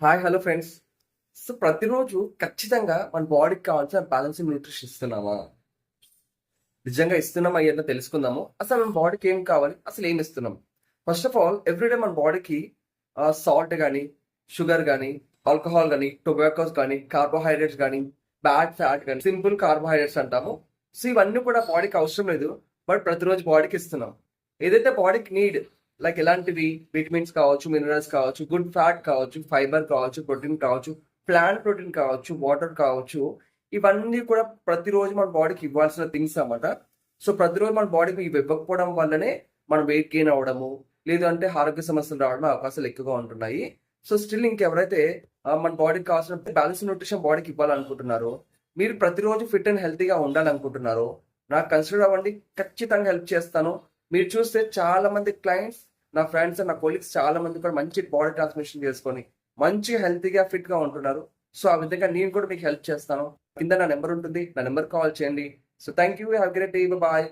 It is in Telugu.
Hi hello friends. సో ప్రతిరోజు ఖచ్చితంగా మన బాడీకి కావాల్సిన బ్యాలెన్సింగ్ న్యూట్రిషన్ ఇస్తున్నామా? నిజంగా ఇస్తున్నామా అయ్యేదో తెలుసుకుందాము. అసలు మన బాడీకి ఏం కావాలి, అసలు ఏమి ఇస్తున్నాం? ఫస్ట్ ఆఫ్ ఆల్ ఎవ్రీడే మన బాడీకి సాల్ట్ కానీ, షుగర్ కానీ, ఆల్కహాల్ కానీ, టొబాకోస్ కానీ, కార్బోహైడ్రేట్స్ కానీ, బ్యాడ్ ఫ్యాట్ కానీ, సింపుల్ కార్బోహైడ్రేట్స్ అంటాము. సో ఇవన్నీ కూడా బాడీకి అవసరం లేదు, బట్ ప్రతిరోజు బాడీకి ఇస్తున్నాం. ఏదైతే బాడీకి నీడ్, లైక్ ఎలాంటివి విటమిన్స్ కావచ్చు, మినరల్స్ కావచ్చు, గుడ్ ఫ్యాట్ కావచ్చు, ఫైబర్ కావచ్చు, ప్రోటీన్ కావచ్చు, ప్లాంట్ ప్రోటీన్ కావచ్చు, వాటర్ కావచ్చు, ఇవన్నీ కూడా ప్రతిరోజు మన బాడీకి ఇవ్వాల్సిన థింగ్స్ అన్నమాట. సో ప్రతిరోజు మన బాడీకి ఇవి ఇవ్వకపోవడం వల్లనే మనం వెయిట్ గెయిన్ అవ్వడము, లేదు అంటే ఆరోగ్య సమస్యలు రావడం అవకాశాలు ఎక్కువగా ఉంటున్నాయి. సో స్టిల్ ఇంకెవరైతే మన బాడీకి కావాల్సిన బ్యాలెన్స్ న్యూట్రిషన్ బాడీకి ఇవ్వాలనుకుంటున్నారో, మీరు ప్రతిరోజు ఫిట్ అండ్ హెల్తీగా ఉండాలనుకుంటున్నారో, నాకు కన్సిడర్ అవ్వండి. ఖచ్చితంగా హెల్ప్ చేస్తాను. మీరు చూస్తే చాలా మంది క్లయింట్స్, నా ఫ్రెండ్స్ అండ్ నా కొలీగ్స్ చాలా మంది కూడా మంచి బాడీ ట్రాన్స్మిషన్ చేసుకొని మంచి హెల్తీగా ఫిట్ గా ఉంటున్నారు. సో ఆ విధంగా నేను కూడా మీకు హెల్ప్ చేస్తాను. కింద నా నెంబర్ ఉంటుంది, నా నెంబర్ కాల్ చేయండి. So thank you, have great day, bye.